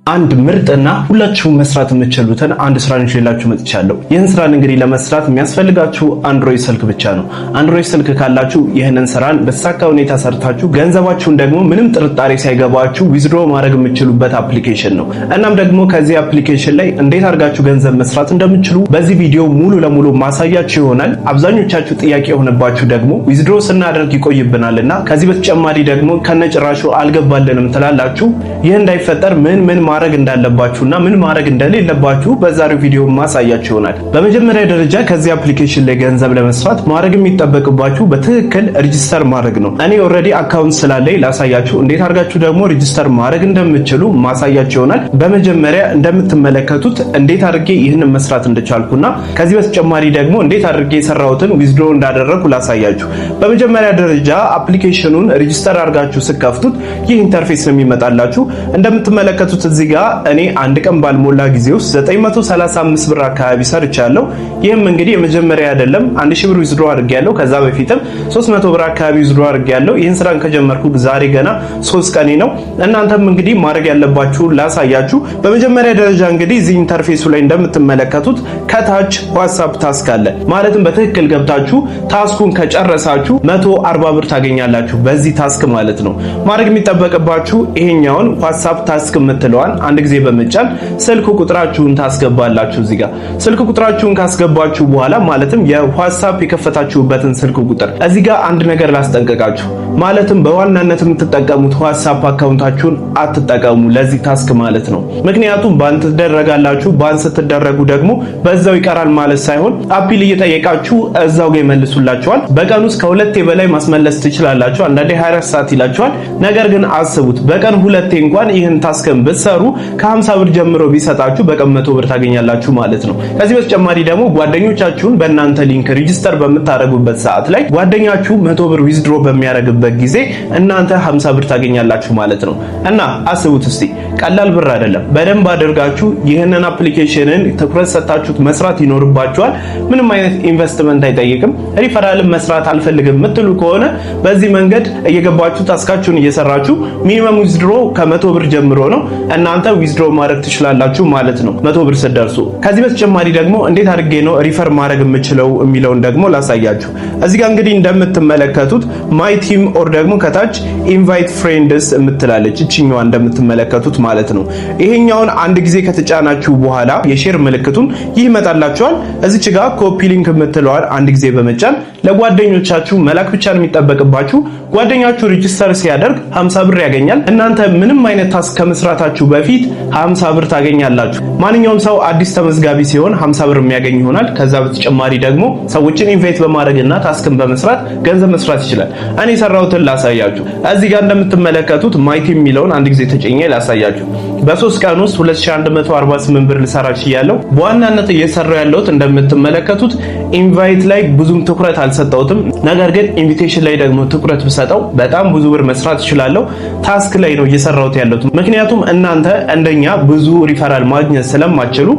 አንድ ምርጥና ሁላችሁም መስራት የምትችሉትን አንድ ስራ ይዤላችሁ መጥቻለሁ። ይህን ስራ እንግዲህ ለመስራት የሚያስፈልጋችሁ አንድሮይድ ስልክ ብቻ ነው። አንድሮይድ ስልክ ካላችሁ ይህንን ስራን በተሳካ ሁኔታ ሰርታችሁ ገንዘባችሁን ደግሞ ምንም ጥርጣሬ ሳይገባችሁ ዊዝድሮ ማድረግ የምትችሉበት አፕሊኬሽን ነው። እናም ደግሞ ከዚህ አፕሊኬሽን ላይ እንዴት አድርጋችሁ ገንዘብ መስራት እንደምትችሉ በዚህ ቪዲዮ ሙሉ ለሙሉ ማሳያችሁ ይሆናል። አብዛኞቻችሁ ጥያቄ የሆነባችሁ ደግሞ ዊዝድሮ ስናደርግ ይቆይብናልና ከዚህ በተጨማሪ ደግሞ ከነጭራሹ አልገባልንም ትላላችሁ። ይህ እንዳይፈጠር ምን ማድረግ እንዳለባችሁና ምን ማድረግ እንደሌለባችሁ በዛሬው ቪዲዮ ማሳያችሁ ይሆናል። በመጀመሪያ ደረጃ ከዚህ አፕሊኬሽን ላይ ገንዘብ ለመስራት ማድረግ የሚጠበቅባችሁ በትክክል ሬጂስተር ማድረግ ነው። እኔ ኦልሬዲ አካውንት ስላለኝ ላሳያችሁ እንዴት አድርጋችሁ ደግሞ ሬጂስተር ማድረግ እንደምትችሉ ማሳያችሁ ይሆናል። በመጀመሪያ እንደምትመለከቱት እንዴት አድርጌ ይህንን መስራት እንደቻልኩና ከዚህ በተጨማሪ ደግሞ እንዴት አድርጌ የሰራሁትን ዊዝድሮ እንዳደረኩ ላሳያችሁ። በመጀመሪያ ደረጃ አፕሊኬሽኑን ሬጂስተር አድርጋችሁ ስከፍቱት ይህ ኢንተርፌስ ነው የሚመጣላችሁ። እንደምትመለከቱት እዚህ ጋር እኔ አንድ ቀን ባልሞላ ጊዜ ውስጥ 935 ብር አካባቢ ሰርቻለሁ። ይህም እንግዲህ የመጀመሪያ አይደለም። 1000 ብር ዊዝድሮ አድርጌያለሁ። ከዛ በፊትም 300 ብር አካባቢ ዊዝድሮ አድርጌያለሁ። ይህን ስራን ከጀመርኩ ዛሬ ገና 3 ቀኔ ነው። እናንተም እንግዲህ ማድረግ ያለባችሁ ላሳያችሁ። በመጀመሪያ ደረጃ እንግዲህ እዚህ ኢንተርፌሱ ላይ እንደምትመለከቱት ከታች ዋትስአፕ ታስክ አለ። ማለትም በትክክል ገብታችሁ ታስኩን ከጨረሳችሁ 140 ብር ታገኛላችሁ በዚህ ታስክ ማለት ነው። ማድረግ የሚጠበቅባችሁ ይሄኛውን ዋትስአፕ ታስክ የምትለዋን አንድ ጊዜ በመጫን ስልክ ቁጥራችሁን ታስገባላችሁ። እዚህ ጋር ስልክ ቁጥራችሁን ካስገባችሁ በኋላ ማለትም የዋትስአፕ የከፈታችሁበትን ስልክ ቁጥር እዚህ ጋር አንድ ነገር ላስጠንቀቃችሁ። ማለትም በዋናነት የምትጠቀሙት ዋትስአፕ አካውንታችሁን አትጠቀሙ ለዚህ ታስክ ማለት ነው። ምክንያቱም ባን ትደረጋላችሁ። ባን ስትደረጉ ደግሞ በዛው ይቀራል ማለት ሳይሆን አፒል እየጠየቃችሁ እዛው ጋር ይመልሱላችኋል። በቀን ውስጥ ከሁለቴ በላይ ማስመለስ ትችላላችሁ። አንዳንዴ 24 ሰዓት ይላችኋል። ነገር ግን አስቡት በቀን ሁለቴ እንኳን ይህን ታስክን ብትሰሩ ከ50 ብር ጀምሮ ቢሰጣችሁ በቀን 100 ብር ታገኛላችሁ ማለት ነው። ከዚህ በተጨማሪ ደግሞ ጓደኞቻችሁን በእናንተ ሊንክ ሬጂስተር በምታደርጉበት ሰዓት ላይ ጓደኛችሁ 100 ብር ዊዝድሮ በሚያደርግበት ጊዜ እናንተ 50 ብር ታገኛላችሁ ማለት ነው። እና አስቡት እስቲ ቀላል ብር አይደለም። በደንብ አድርጋችሁ ይህንን አፕሊኬሽንን ትኩረት ሰጣችሁት መስራት ይኖርባችኋል። ምንም አይነት ኢንቨስትመንት አይጠይቅም። ሪፈራልም መስራት አልፈልግም የምትሉ ከሆነ በዚህ መንገድ እየገባችሁ ታስካችሁን እየሰራችሁ ሚኒመም ዊዝድሮ ከ100 ብር ጀምሮ ነው እናንተ ዊዝድሮ ማድረግ ትችላላችሁ ማለት ነው 100 ብር ስትደርሱ። ከዚህ በተጨማሪ ደግሞ እንዴት አድርጌ ነው ሪፈር ማድረግ የምችለው የሚለውን ደግሞ ላሳያችሁ። እዚህ ጋር እንግዲህ እንደምትመለከቱት ማይ ቲም ኦር ደግሞ ከታች ኢንቫይት ፍሬንድስ የምትላለች እቺኛዋ እንደምትመለከቱት ማለት ነው። ይሄኛውን አንድ ጊዜ ከተጫናችሁ በኋላ የሼር ምልክቱን ይመጣላችኋል። እዚች ጋር ኮፒ ሊንክ የምትለዋል አንድ ጊዜ በመጫን ለጓደኞቻችሁ መላክ ብቻ ነው የሚጠበቅባችሁ። ጓደኛችሁ ሬጂስተር ሲያደርግ 50 ብር ያገኛል። እናንተ ምንም አይነት ታስክ ከመስራታችሁ በፊት 50 ብር ታገኛላችሁ። ማንኛውም ሰው አዲስ ተመዝጋቢ ሲሆን 50 ብር የሚያገኝ ይሆናል። ከዛ በተጨማሪ ደግሞ ሰዎችን ኢንቫይት በማድረግና ታስክን በመስራት ገንዘብ መስራት ይችላል። እኔ ሰራሁትን ላሳያችሁ። እዚህ ጋር እንደምትመለከቱት ማይቲ የሚለውን አንድ ጊዜ ተጨኘ ላሳያችሁ። በ3 ቀን ውስጥ 2148 ብር ልሰራ ችያለሁ። በዋናነት እየሰራው ያለሁት እንደምትመለከቱት ኢንቫይት ላይ ብዙም ትኩረት አልሰጠሁትም። ነገር ግን ኢንቪቴሽን ላይ ደግሞ ትኩረት ብሰጠው በጣም ብዙ ብር መስራት እችላለሁ። ታስክ ላይ ነው እየሰራሁት ያለሁት። ምክንያቱም እናንተ እንደኛ ብዙ ሪፈራል ማግኘት ስለማትችሉ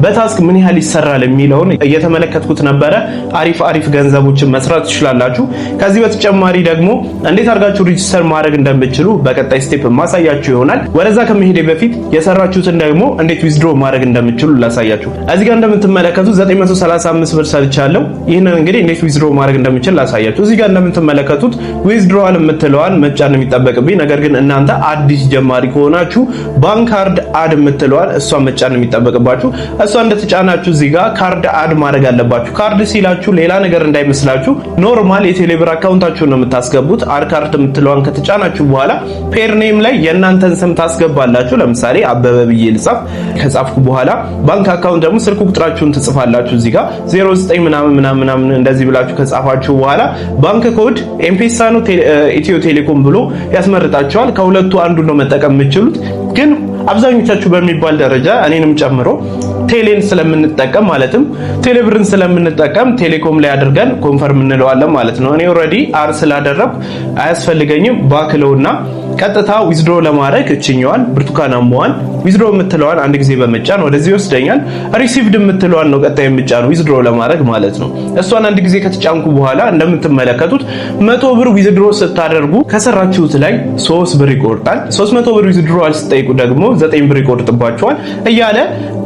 በታስክ ምን ያህል ይሰራል የሚለውን እየተመለከትኩት ነበረ። አሪፍ ገንዘቦችን መስራት ትችላላችሁ። ከዚህ በተጨማሪ ደግሞ እንዴት አድርጋችሁ ሬጂስተር ማድረግ እንደምትችሉ በቀጣይ ስቴፕ ማሳያችሁ ይሆናል። ወደዛ ከመሄዴ በፊት የሰራችሁትን ደግሞ እንዴት ዊዝድሮ ማድረግ እንደምትችሉ ላሳያችሁ። እዚህ ጋር እንደምትመለከቱት 935 ብር ሰርቻለሁ። ይህንን እንግዲህ እንዴት ዊዝድሮ ማድረግ እንደምትችል ላሳያችሁ። እዚህ ጋር እንደምትመለከቱት ዊዝድሮዋል የምትለዋን መጫን የሚጠበቅብኝ፣ ነገር ግን እናንተ አዲስ ጀማሪ ከሆናችሁ ባንክ ካርድ አድ የምትለዋን እሷ መጫን የሚጠበቅባችሁ። እሷ እንደተጫናችሁ እዚህ ጋር ካርድ አድ ማድረግ አለባችሁ። ካርድ ሲላችሁ ሌላ ነገር እንዳይመስላችሁ ኖርማል የቴሌብር አካውንታችሁን ነው የምታስገቡት። አድ ካርድ የምትለዋን ከተጫናችሁ በኋላ ፔር ኔም ላይ የእናንተን ስም ታስገባላችሁ። ለምሳሌ አበበ ብዬ ልጻፍ። ከጻፍኩ በኋላ ባንክ አካውንት ደግሞ ስልክ ቁጥራችሁን ትጽፋላችሁ። እዚህ ጋር 09 ምናምን እንደዚህ ብላችሁ ከጻፋችሁ በኋላ ባንክ ኮድ ኤምፔሳ ነው ኢትዮ ቴሌኮም ብሎ ያስመርጣችኋል። ከሁለቱ አንዱ ነው መጠቀም የምትችሉት። ግን አብዛኞቻችሁ በሚባል ደረጃ እኔንም ጨምሮ ቴሌን ስለምንጠቀም ማለትም ቴሌብርን ስለምንጠቀም ቴሌኮም ላይ አድርገን ኮንፈርም እንለዋለን ማለት ነው። እኔ ኦልሬዲ አር ስላደረኩ አያስፈልገኝም ባክለውና ቀጥታ ዊዝድሮ ለማድረግ እችኛዋን ብርቱካናማዋን ዊዝድሮ የምትለዋን አንድ ጊዜ በመጫን ወደዚህ ወስደኛል። ሪሲቭድ የምትለዋን ነው ቀጣይ የምጫነው ዊዝድሮ ለማድረግ ማለት ነው። እሷን አንድ ጊዜ ከተጫንኩ በኋላ እንደምትመለከቱት 100 ብር ዊዝድሮ ስታደርጉ ከሰራችሁት ላይ 3 ብር ይቆርጣል። 300 ብር ዊዝድሮ አልስጠይቁ ደግሞ 9 ብር ይቆርጥባችኋል እያለ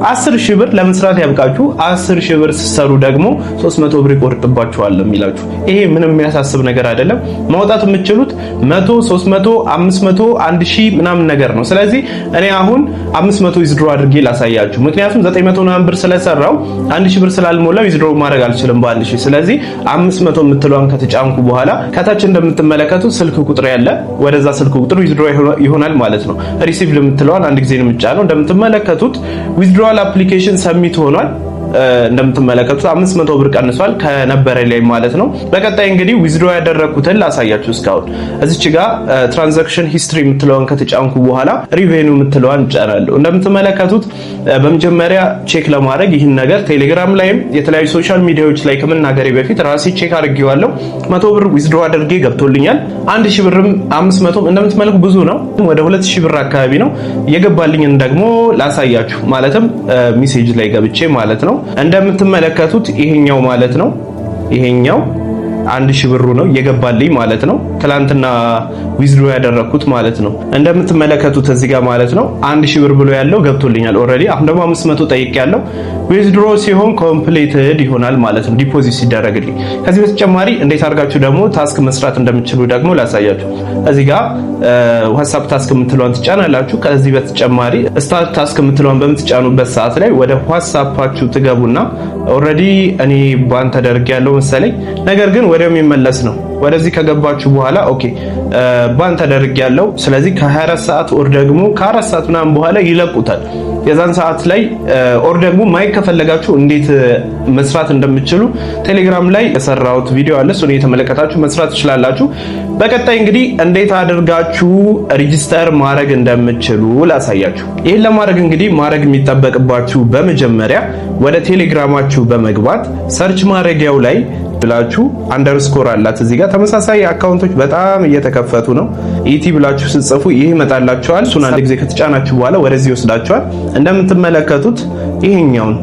10 ሺህ ብር ለመስራት ያብቃችሁ። 10 ሺህ ብር ስትሰሩ ደግሞ 300 ብር ይቆርጥባችኋል የሚላችሁ። ይሄ ምንም የሚያሳስብ ነገር አይደለም። ማውጣት የምትችሉት 100፣ 300፣ 500፣ 1000 ምናምን ነገር ነው። ስለዚህ እኔ አሁን 500 ዊዝድሮ አድርጌ ላሳያችሁ። ምክንያቱም 900 ምናምን ብር ስለሰራው 1000 ብር ስላልሞላ ዊዝድሮ ማድረግ አልችልም በ1000። ስለዚህ 500 የምትለዋን ከተጫንኩ በኋላ ከታች እንደምትመለከቱት ስልክ ቁጥር ያለ ወደዛ ስልክ ቁጥር ዊዝድሮ ይሆናል ማለት ነው። ሪሲቭ የምትለዋን አንድ ጊዜ ነው የምጫነው። እንደምትመለከቱት ዊዝድሮዋል አፕሊኬሽን ሰሚት ሆኗል። እንደምትመለከቱት 500 ብር ቀንሷል ከነበረ ላይ ማለት ነው። በቀጣይ እንግዲህ ዊዝድሮ ያደረኩትን ላሳያችሁ። እስካሁን እዚች ጋር ትራንዛክሽን ሂስትሪ የምትለውን ከተጫንኩ በኋላ ሪቬኒው የምትለዋን እጫናለሁ። እንደምትመለከቱት በመጀመሪያ ቼክ ለማድረግ ይህን ነገር ቴሌግራም ላይም የተለያዩ ሶሻል ሚዲያዎች ላይ ከመናገሬ በፊት ራሴ ቼክ አድርጌዋለሁ። 100 ብር ዊዝድሮ አድርጌ ገብቶልኛል። 1000 ብርም 500 እንደምትመለከቱ ብዙ ነው። ወደ 2000 ብር አካባቢ ነው የገባልኝን ደግሞ ላሳያችሁ። ማለትም ሜሴጅ ላይ ገብቼ ማለት ነው። እንደምትመለከቱት ይሄኛው ማለት ነው። ይሄኛው 1000 ብሩ ነው የገባልኝ ማለት ነው። ትላንትና ዊዝድሮ ያደረኩት ማለት ነው። እንደምትመለከቱት እዚህ ጋር ማለት ነው 1000 ብር ብሎ ያለው ገብቶልኛል ኦልሬዲ። አሁን ደግሞ 500 ጠይቅ ያለው ዊዝድሮ ሲሆን ኮምፕሊትድ ይሆናል ማለት ነው ዲፖዚት ሲደረግልኝ። ከዚህ በተጨማሪ እንዴት አድርጋችሁ ደግሞ ታስክ መስራት እንደምትችሉ ደግሞ ላሳያችሁ። እዚህ ጋር ዋትስአፕ ታስክ የምትለዋን ትጫናላችሁ። ከዚህ በተጨማሪ ስታርት ታስክ የምትለዋን በምትጫኑበት ሰዓት ላይ ወደ ዋትስአፓችሁ ትገቡና ኦልሬዲ እኔ ባን ተደርጌያለሁ መሰለኝ፣ ነገር ግን ወዲያው የሚመለስ ነው። ወደዚህ ከገባችሁ በኋላ ኦኬ ባን ተደርጌያለሁ። ስለዚህ ከ24 ሰዓት ኦር ደግሞ ከ4 ሰዓት ምናምን በኋላ ይለቁታል። የዛን ሰዓት ላይ ኦር ደግሞ ማይክ ከፈለጋችሁ እንዴት መስራት እንደምትችሉ ቴሌግራም ላይ የሰራሁት ቪዲዮ አለ። እሱን እየተመለከታችሁ መስራት ትችላላችሁ። በቀጣይ እንግዲህ እንዴት አድርጋችሁ ሬጂስተር ማድረግ እንደምትችሉ ላሳያችሁ። ይሄን ለማድረግ እንግዲህ ማድረግ የሚጠበቅባችሁ በመጀመሪያ ወደ ቴሌግራማችሁ በመግባት ሰርች ማድረጊያው ላይ ብላችሁ አንደርስኮር አላት እዚህ ጋር ተመሳሳይ አካውንቶች በጣም እየተከፈቱ ነው። ኢቲ ብላችሁ ስትጽፉ ይሄ ይመጣላችኋል። እሱን አንድ ጊዜ ከተጫናችሁ በኋላ ወደዚህ ይወስዳችኋል። እንደምትመለከቱት ይሄኛውን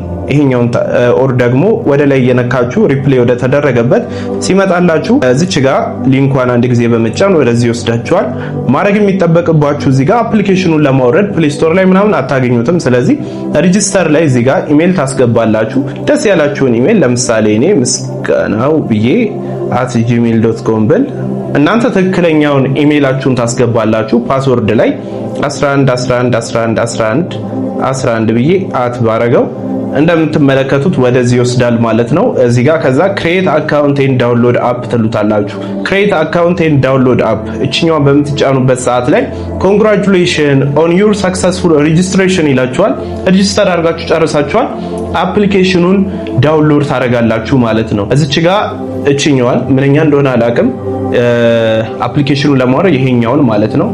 ኦር ደግሞ ወደ ላይ የነካችሁ ሪፕሌይ ወደ ተደረገበት ሲመጣላችሁ እዚች ጋር ሊንኳን አንድ ጊዜ በመጫን ወደዚህ ይወስዳችኋል። ማድረግ የሚጠበቅባችሁ እዚህ ጋር አፕሊኬሽኑን ለማውረድ ፕሌይ ስቶር ላይ ምናምን አታገኙትም። ስለዚህ ሬጂስተር ላይ እዚህ ጋር ኢሜል ታስገባላችሁ። ደስ ያላችሁን ኢሜል ለምሳሌ እኔ ምስጋናው ብዬ @gmail.com ብል እናንተ ትክክለኛውን ኢሜላችሁን ታስገባላችሁ። ፓስወርድ ላይ 11 ብዬ ባረገው እንደምትመለከቱት ወደዚህ ይወስዳል ማለት ነው። እዚህ ጋር ከዛ ክሬት አካውንት ኤንድ ዳውንሎድ አፕ ትሉታላችሁ። ክሬት አካውንት ኤንድ ዳውንሎድ አፕ እችኛዋን በምትጫኑበት ሰዓት ላይ ኮንግራቹሌሽን ኦን ዩር ሰክሰስፉል ሬጂስትሬሽን ይላችኋል። ሬጂስተር አድርጋችሁ ጨርሳችኋል። አፕሊኬሽኑን ዳውንሎድ ታደርጋላችሁ ማለት ነው። እዚች ጋር እችኛዋን ምንኛ እንደሆነ አላውቅም። አፕሊኬሽኑን ለማውረድ ይሄኛውን ማለት ነው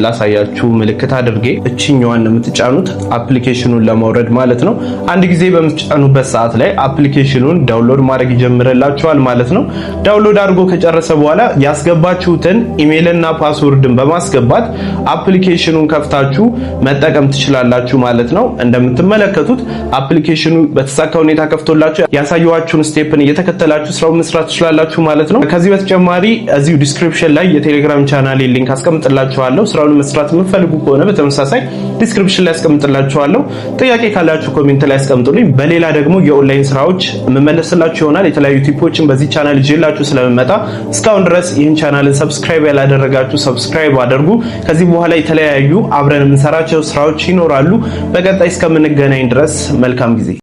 ላሳያችሁ ምልክት አድርጌ እችኛዋን የምትጫኑት አፕሊኬሽኑን ለማውረድ ማለት ነው። አንድ ጊዜ በምትጫኑበት ሰዓት ላይ አፕሊኬሽኑን ዳውንሎድ ማድረግ ይጀምርላችኋል ማለት ነው። ዳውንሎድ አድርጎ ከጨረሰ በኋላ ያስገባችሁትን ኢሜይልና ፓስወርድን በማስገባት አፕሊኬሽኑን ከፍታችሁ መጠቀም ትችላላችሁ ማለት ነው። እንደምትመለከቱት አፕሊኬሽኑ በተሳካ ሁኔታ ከፍቶላችሁ ያሳየኋችሁን ስቴፕን እየተከተላችሁ ስራውን መስራት ትችላላችሁ ማለት ነው። ከዚህ በተጨማሪ እዚሁ ዲስክሪፕሽን ላይ የቴሌግራም ቻናሌ ሊንክ አስቀምጥላችኋለሁ። ስራውን መስራት የምትፈልጉ ከሆነ በተመሳሳይ ዲስክሪፕሽን ላይ አስቀምጥላችኋለሁ። ጥያቄ ካላችሁ ኮሜንት ላይ አስቀምጡልኝ። በሌላ ደግሞ የኦንላይን ስራዎች መመለስላችሁ ይሆናል። የተለያዩ ቲፖችን በዚህ ቻናል ይዤላችሁ ስለምመጣ እስካሁን ድረስ ይህን ቻናልን ሰብስክራይብ ያላደረጋችሁ ሰብስክራይብ አድርጉ። ከዚህ በኋላ የተለያዩ አብረን የምንሰራቸው ስራዎች ይኖራሉ። በቀጣይ እስከምንገናኝ ድረስ መልካም ጊዜ